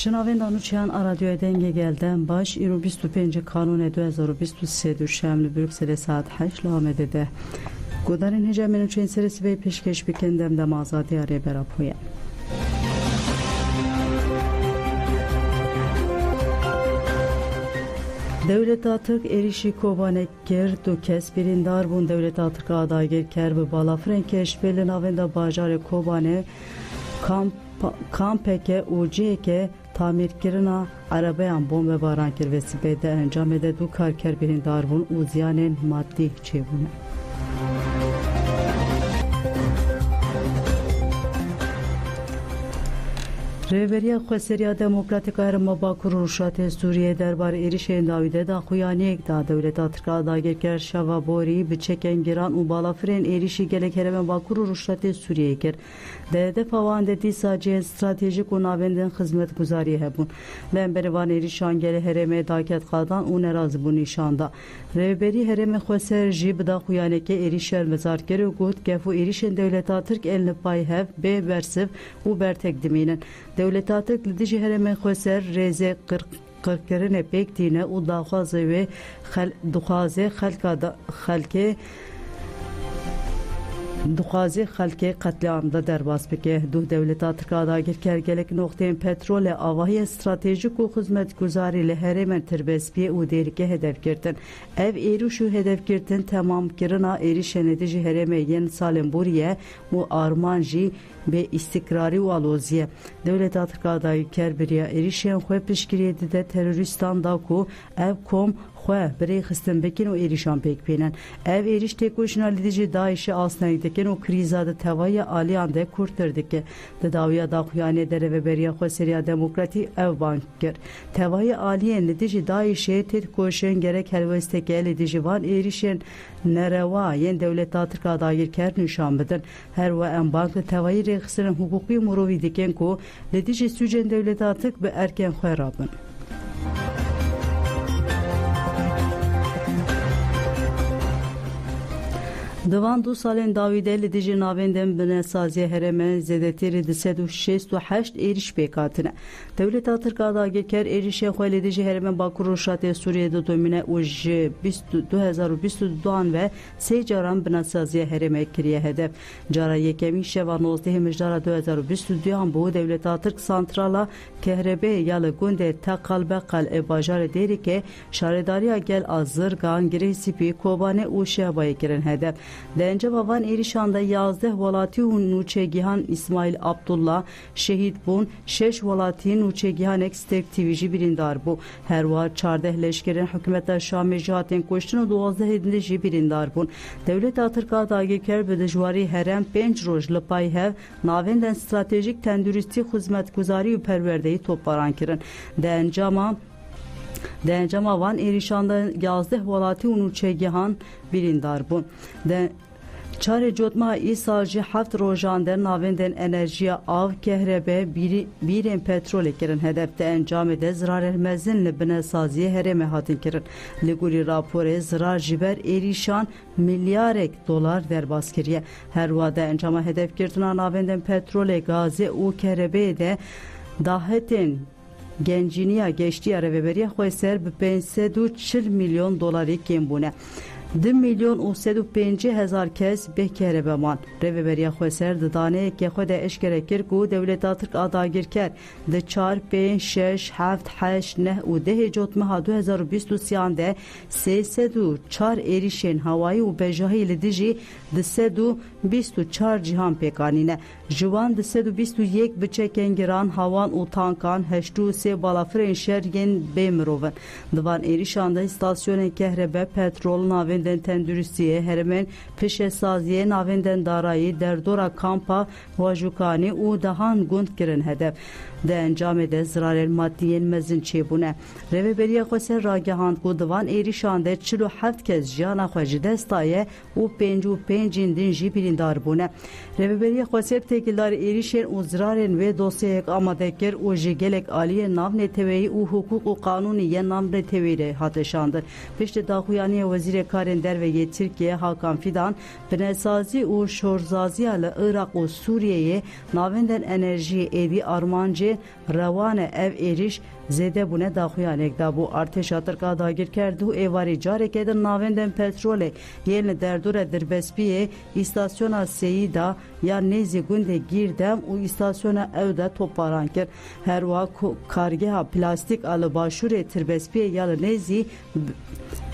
Şinavên danûçiyan a radyoya dengê gelden baş îro 25 Kanûnê 2023 duşem li Brükselê saet 8 li Amedê de godarên hêcemên nûçeyên serê sivê pêşkêş bikin demdema azadiya rêbera Puyan. Devleta Tirk êrişî Kobanê kir, du kes birîndar bûn. Devleta Tirk a dagir ker bi balafirên keşfê li navên de bajarê Kobanê kampeke û ciheke tamirkirina erebeyan bombebaran kir ve sibê de encamê de du karker birîndar bûn û ziyanên maddî çêbûne. Rêveberiya Xweseriya Demokratîk a Herêma Bakur û Rûşatê Sûriyê derbarê êrişên Dawîdê daxuyaniyek da. Devleta Tirk a dagirker şeva borî bi çekên giran û balafirên êrişî gelek Herêma Bakur û Rûşatê Sûriyê kir. Di hedefa wan de dîsa cihên stratejîk û navendên xizmetguzarî hebûn. Li emberê van êrişan gelê herêmê daket qadan û nerazîbûn nîşan da. Rêveberî Herêmê Xweser jî bi daxuyanekê êrişan mezar kir û got gefû êrişên Devleta Tirk ên li pay hev bê bersiv û bertek dimînin. Devleta Tirk li dijî Herêmê Xweser rêzê qirkirinê pêk tîne û daxwazê wê dixwaze xelkê qetleam da derbas bike. Du Devleta Tirk a dagirker gelek noxteyên petrolê avahiyên stratejîk û xizmetguzarî li herêmên Tirbespiye û Dêrikê hedef girtin. Ev êriş û hedefgirtin temamkirina êrişên dijî herêmê yên salên Bûriyê û Arman jî bê îstikrarî û alozî. Devleta Tirk a dagirker biriya êrişên xwe piştgiriyê dide terorîstan da ku ev kom xwe birê xistin bikin û êrişan pêk bînin. Ev êriş têkoşîna li dijî Daişê asneng dikin û krîza di tevaya aliyan de kurtir dike. Di dawiya daxuyanê de Rêveberiya Xweseriya Demokratîk ev ban kir. Tevaya aliyên li dijî Daişê têkoşin gerek helwesteke li dijî van êrişên nereva yên Devleta Tirk a dagirker nîşan bidin. Her we em bank li tevayî rêxistinên hukukî mirovî dikin ku li dijî sûcên Devleta Tirk bi erkên xwe rabin. Divan du salên Dawîdê li dijî navendên binesaziya herêmê zêdetirî di 168 êriş pêk hatine. Devleta Tirk a dagirker êrişên xwe li dijî Herêmên Bakur û Rûşatê Sûriyê didomîne û ji 2022 ve sê caran binesaziya herêmê kiriye hedef. Cara yekemîn şeva 19 mijdara 2022 bû Devleta Tirk santrala kehrebeyê ya li gundê Teqalbeqal ê bajarê Dêrikê şaredariya gel a Zirgan, Girêsipî, Kobanê û Şehbayê kirin hedef. Di encama van êrişan de 11 welatî û nûçegihan İsmail Abdullah şehîd bûn, 6 welatî nûçegihanek Stêrk TV jî birîndar bû. Her wa 14 leşkerên hikûmeta Şamê jî hatên kuştin û 12 din jî birîndar bûn. Devleta Tirk a dagirker bi dijwarî herem 5 roj li pay hev navendên stratejîk tenduristî, xizmetguzarî û perwerdeyî topbaran kirin. Di encama van êrişanda 11 welatî û nûçegihan birîndar bûn. Çarê cotma îsal jî 7 rojan der navendên enerjiya av, kehrebe, bîrên petrolê kirin hedef. Di encamê de zirarên mezin li binesaziyê herêmê hatin kirin. Li gorî raporê zirar ji ber êrişan milyarek dolar derbas kiriye. Her wa de encama hedefgirtina navendên petrolê, gazê û kehrebeyê de dahetên genciniya geçtiya Rêveberiya Xweser bi 540 milyon dolarî kêm bûne. 2 milyon û 150 kes bê kerebeman. Rêveberiya Xweser di daneyekê xwe de eşkere kir ku Devleta Tirk a dagirker di 4, 5, 6, 7, 8, 9 û 10 cotmeha 2023 de 304 êrişên hawayî û bejahî li dijî di 124 cîhan pêkanîne. Ji wan di 121 bi çekên giran, hawan û tankan, 83 balafirên şer yên bê mirovin. Di van êrişan de îstasyonên kehrebe, petrol, navendên tenduristiyê, herêmên pişesaziyê, navendên darayî, derdora kampa, wajukanî û dehan gund kirin hedef. Di encamê de zirarên maddiyên mezin çêbûne. Rêveberiya Xweser ragihand ku di van êrişan de 47 kes jiyana xwe ji dest daye û 55 din jî birîndar bûne. Rêveberiya Xweser Milletvekiler erişen uzraren ve dosyayek amadeker o jigelek aliye navne teveyi u hukuk u kanuniye navne tevire hateşandır. Peşte dahuyaniye vezire karen derveye Türkiye Hakan Fidan Benesazi u şorzazi ala Irak u Suriye'ye navenden enerji evi armancı ravane ev eriş zede bune dahuyanek da bu arteş atırka dagir kerdu evari carek edin navenden petrole yerine derdure dirbespiye istasyona seyida ya nezi günde girdem u istasyona evde toparan ker her va kargeha plastik alı başure tirbespiye yalı nezi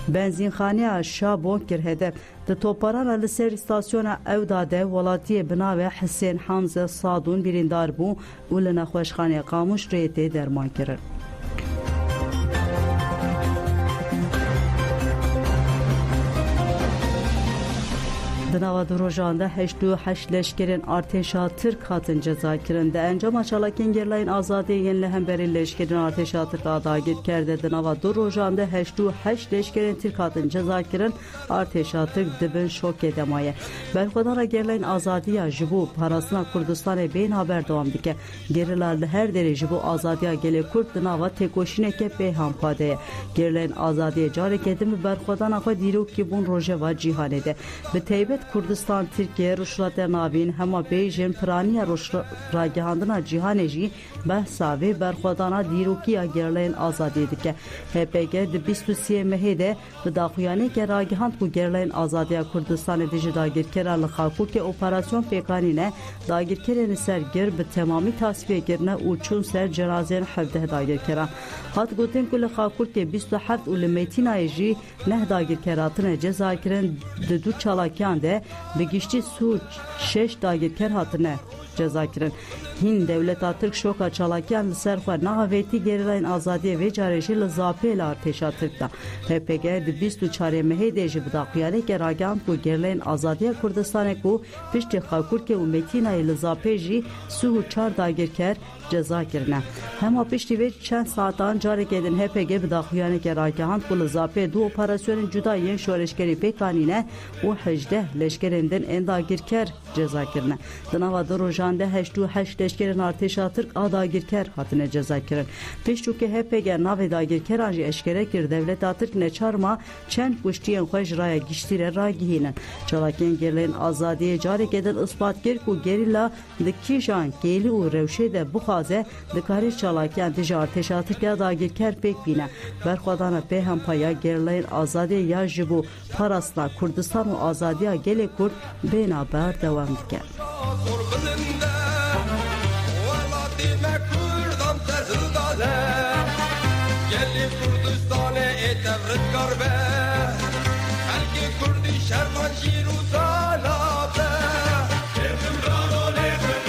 benzinxane aşağı bonkir hedef de toparan alı ser istasyona evda de volatiye bina ve Hüseyin Hamza Sadun birindar bu ulena xoşxane qamuş reyte derman kirir. Dınava durojanda 88 leşkerin arteşa Türk hatın ceza kirinde. Encama çalakin gerlayın azade yenile hemberi leşkerin arteşa Türk adagir kerde. Dınava durojanda 88 leşkerin Türk hatın ceza kirin arteşa Türk dibin şok edemaya. Belkodara gerlayın azadiya jibu parasına Kurdistan'a beyin haber devam dike. Gerilerle her derece bu azadiya gele Kurt dınava tekoşineke beyhan padeye. Gerlayın azadiya carek edimi Belkodana akı diruk ki bun rojeva cihanede. Beteybet Kurdistan Türkiye Ruşlat'a navin hema beyjin praniya Ruşragihandına cihaneji behsa ve berxwadana dirokiya gerleyin azadi dike. HPG de 23 mehede ve daxuyane ke ragihand ku gerleyin azadiya Kurdistan edici dagir kerarlı xalku ke operasyon pekanine dagir kereni sergir be tamami tasfiye girne uçun ser cenazen hevde dagir keran. Hat goten kule xalku ke 27 ulemetinayji neh dagir keratine cezakirin de du çalakyan de begişti su 6 dagirker hatine ceza kirin. Hin devlet Türk şoka çalakyan serfa nahaveti gerilayın azadiye ve careşi lızapel arteşa Türk'ta. HPG de 24 mehedeji bıdakıyane geragan ku gerilayın azadiye Kurdistan'e ku pişti xalkurke u metinayı lızapelji su 4 dagirker ceza kirine. Hem pişti ve çen saatan carek edin HPG bıdakıyane geragan ku lızapel du operasyonun cuda yen şoreşkeri pekanine u hecde leşkerinden en dagirker ceza kirine. Dınava durojanda 88 leşkerin arteşa Türk adagirker hatine ceza kirin. Piştuke HPG nave dagirker anji eşkere kir devlet Türk ne çarma çen kuştiyen xoş raya giştire ragihinin. Çalaken gerlerin azadiye carek edin ispat ger ku gerilla dikijan geli u revşede bu xaze dikari çalaken dija arteşa Türk adagirker pek bine. Berxwadana peyhem paya gerlerin azadiye ya jibu parasla Kurdistan u azadiye gele Kurd benaber devam diker. Gelli Kurdistan'e etevret garbe Elki Kurdi şerman şiru salabe Levim rano levim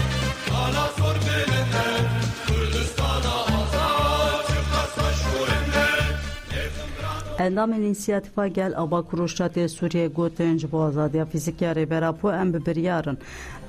Bana sor belinden Kurdistan'a azad Çıkasa şurimden Endam inisiyatifa gel aba kuruştate Suriye gotenj bu azadiya fiziki rebera po em bibiryarın.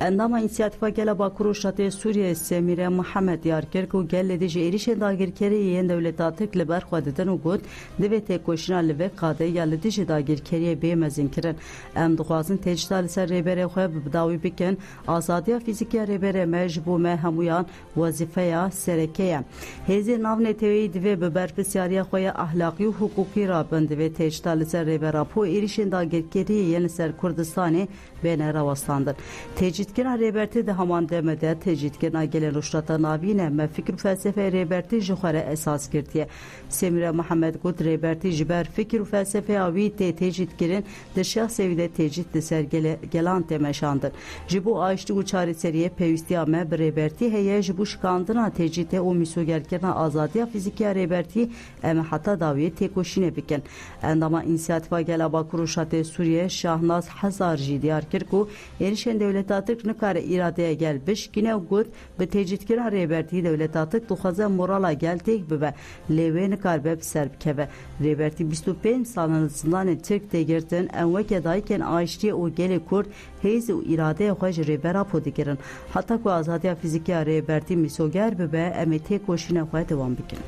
Endam inisiyatifa gel aba kuruştate Suriye Semire Muhammed yarker ku gel edici erişen dagir kere yen devlet atık liber xwadeden u got devete koşina live qade ya edici dagir kere bemezin kirin. Em duxazın tectal ser rebere xwe bdawi biken azadiya fiziki rebere mecbu me hamuyan vazifeya serekeya. Hezi navne tevi dive beberpisyariya xwe ahlaki hukuki rabend ve tectal ser rebera po erişen dagir kere yen ser Kurdistan'ı bene ravastandır. Tecitken reberti de haman demede tecitken gelen Ruşrata navine me fikir felsefe reberti juxare esas girdiye. Semire Muhammed Gud reberti jiber fikir felsefe avi tecitkerin de şah sevide tecit de sergele gelan temeşandır. Jibu ayşti uçari seriye pevistiya me reberti heye jibu şkandına tecite o misogerkena azadiya fizikiya reberti eme hata daviye tekoşine biken. Endama inisiyatifa gel aba Ruşrata Suriye Şahnaz Hazarji diyar kirku erişen devlet atık nukare iradeye gelmiş yine gut be tecitken reberti devlet atık duhaza morala gel tek bebe leve nukar beb serbkeve reberti 25 sanatından Türk tegirten enveke dayken ayşti o gele Kurd heyzi iradeye hoş rebera podikirin hatta ku azadiya fiziki reberti misoger bebe emete koşine hoş devam bikin.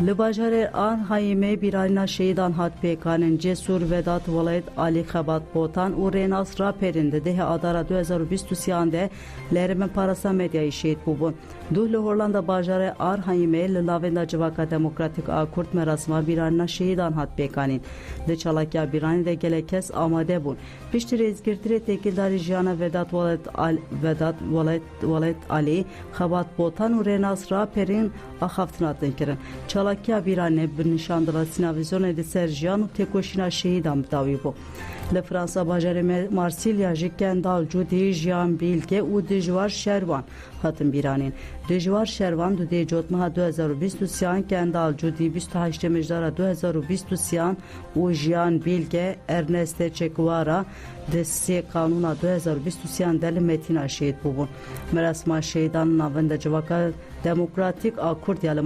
Li bajarê Arnhayê bîranîna şehîdan hat pêkanên Cesur Vedat Welat Alî Xebatpotan û Rênas Raperên di dehê adara 2023 de li Herêma Parasta Medyayê şehîd bûbûn. Duh li Hollanda bajarê Arnhayê li lavenda Civaka Demokratîk a Kurd merasima bîranîna şehîdan hat pêkanîn. Di çalakiya bîranî de gelek kes amade bûn. Piştî rêzgirtirê têkildarî jiyana Vedat Welat Alî Xebatpotan û Rênas Raperên axaftin hatin kirin. Çalakiya bîranê bi nîşandina sînavizyonê li ser jiyan û têkoşîna şehîdan bidawî bû. Li Fransa bajarê Marsilya ji Kendal Cudî Jiyan Bilge û dijwar şervan hatin bîranîn. Dijwar şervan du dê cotmeha 2023 Kendal Cudî 28 mijdara 2023 û Jiyan Bilge Ernest Çekwara di sê kanûna 2023 de li Metîna şehîd bûbûn. Merasima şehîdan navenda Civaka Demokratîk a Kurdiya li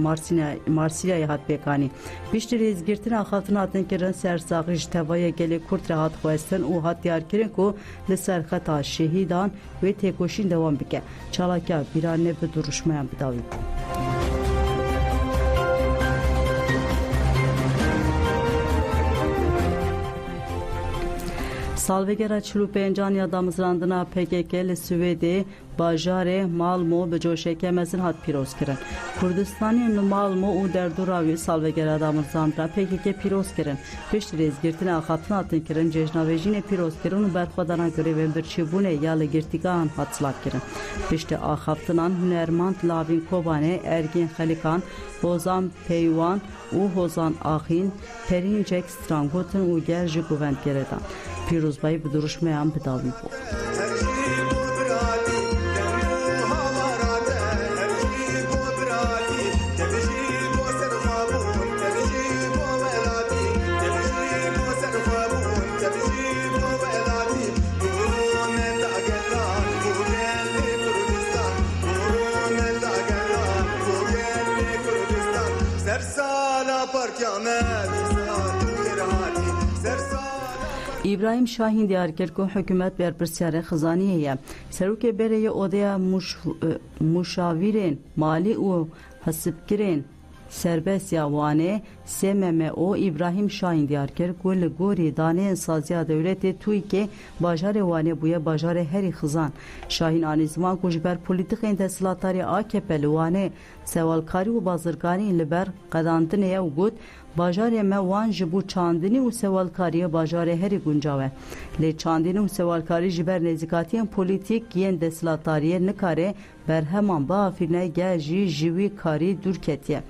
Marsilyayê hat pêkanî. Piştî rêzgirtina axaftin hatin kirin sersaxî ji tevayê gelê Kurd re hat xwestin û hat diyarkirin ku li ser xeta şehîdan wê têkoşîn dewam bike. Çalakiya bîranê bi duruşmayan bidawî bû. Salvegera 45 ya damızrandina PKK li Swêdê bajarê Malmö bi coşeke mezin hat pîroz kirin. Kurdistanê li Malmö û derdora wê salvegera damızrandina PKK pîroz kirin. Piştî rêzgirtina axaftin hatin kirin cejnavêjînê pîroz kirin û berxwedana girêvên birçîbûnê ya li girtîgehan hat silav kirin. Piştî axaftinan hunermand Lavîn Kobanê, Ergên Xelîkan, Hozan Peywan û Hozan Axîn perîncek strangotin û ger ji guvendgerê dan. Pîrozbayî bi duruşmayan bidawî bû. İbrahim Şahin diyarker ku hükümet berpirsiyare xizaniye serokê berê odeya muşavirên malî û hesibkirên serbestiya wanê SMMO İbrahim Şahin diyarker ku li gorî daneyên saziya dewletê Tuyîkê bajarê wanê bûye bajarê herî xizan. Şahin anî ziman ku ji ber polîtikên desthilatdarî AKP li wanê sewalkarî û bazirganî li ber qedandinê û got bajarê me wan ji bo çandinî û sewalkariyê bajarê herî guncav e. Lê çandinî û sewalkarî ji ber nêzîkatiyên polîtîk yên desthilatdariyê nikare berheman biafirîne gel jî ji wî karî dûr ketiye.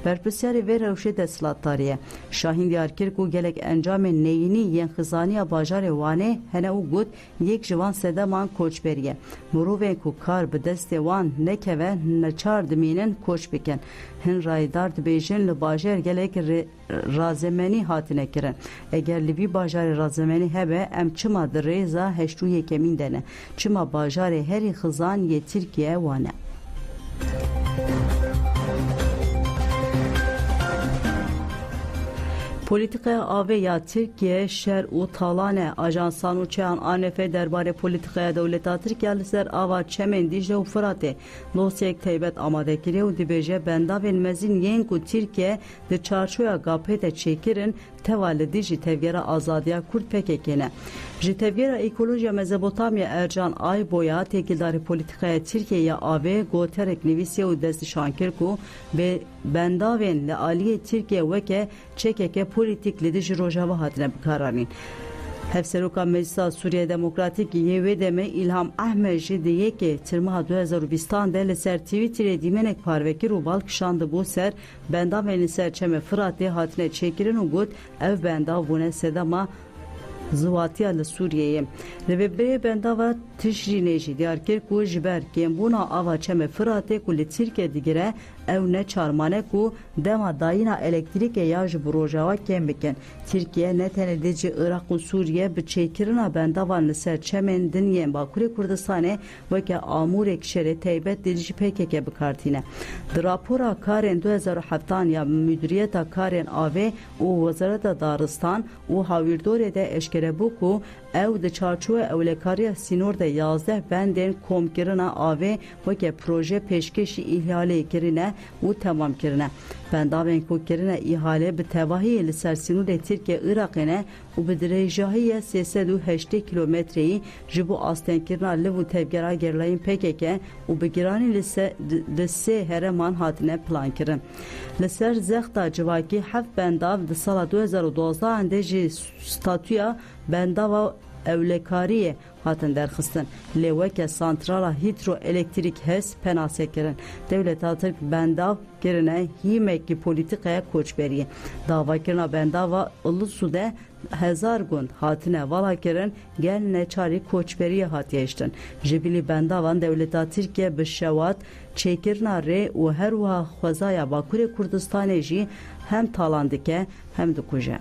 Berpirsiyarê vê rewşê desthilatdariyê Şahin diyarkir ku gelek encamên neyînî yên xizaniya bajarê wanê hene û got yek ji wan sedeman koçberî ye. Mirovên ku kar bi destê wan nekeve neçar dimînin koç bikin. Hin rayidar dibêjin li bajar gelek razemenî hatine kirin. Eger li vî bajarê razemenî hebe em çima di rêza heşt û yekemîn de ne. Çima bajarê herî xizan yê Tirkiye wan e. Politikaya avê ya Tirkiye şer û talane ajansan û çeyan ANF derbarê polîtikaya dewleta Tirkiye li ser ava çemên Dicle û Firatê dosyayek taybet amade kiriye û dibêje bendavên mezin yên ku Tirkiye di çarçoya GAP de çêkirin teva li dijî tevgera azadiya Kurd PKK ne. Ji tevgera ekolojiya Mezopotamya Ercan Ayboya têkildarî polîtikaya Tirkiye'ye avê goterek nivîsiye û destnîşankir ku ve bendavên li aliyê Tirkiye weke çekeke politik li dijî rojava hatine bikaranîn. Hevseroka Meclisa Suriye Demokratîk yê deme İlham Ahmed jî di yekê tirmaha 2020 de li ser Twitterê dîmenek parvekir û balkişand bû ser bendavên li ser çeme Firatê hatine çêkirin û got ev bendav bûne sedema zıvatiya li Suriye'ye. Li vê bendava tişrînê jî diyarkir ku ji ber kêmbûna ava çeme Firatê ku li Tirkiye digire ew ne çarmane ku dema dayîna elektrîkê ya ji bi rojava kêm bikin. Tirkiye ne tenê di ji Iraq û Sûriye bi çêkirina bendavan li ser çemên din yên Bakurê Kurdistanê weke amûrek şerê taybet di jî PKK bikartîne. Di rapora karên 2007 ya Müdüriyeta Karên Avê û Wezareta Daristan û Hawirdorê de eşkere bû ku ew di çarçoya ewlekariya sînor de 11 bendên komkirina avê weke proje pêşkêşî îhlalê kirine û temam kirine. Bendavên ku kirine îhale bi tevahiyê li ser sînorê Tirkiye Iraqê ne û bi dirêjahiyê 380 kilometreyî ji bo astênkirina liv û tevgera gerilayên PKK û bi giranî li sê hereman hatine plankirin. Li ser zexta civakî heft bendav di sala 2012 de jî statûya bendava ewlekariyê hatin derxistin. Lê weke santrala hidroelektrik hes penase kirin. Devleta Tirk bendav kirine hîmekî polîtikaya koçberiyê. Davakirina bendava Ilısu'de hezar gund hatine vala kirin gel neçarî koçberiye hatiye iştin. Jibilî bendavan devleta Tirkiye bi şewat çêkirina rê û her wiha xwezaya Bakurê Kurdistanê jî hem talan dike hem dikuje.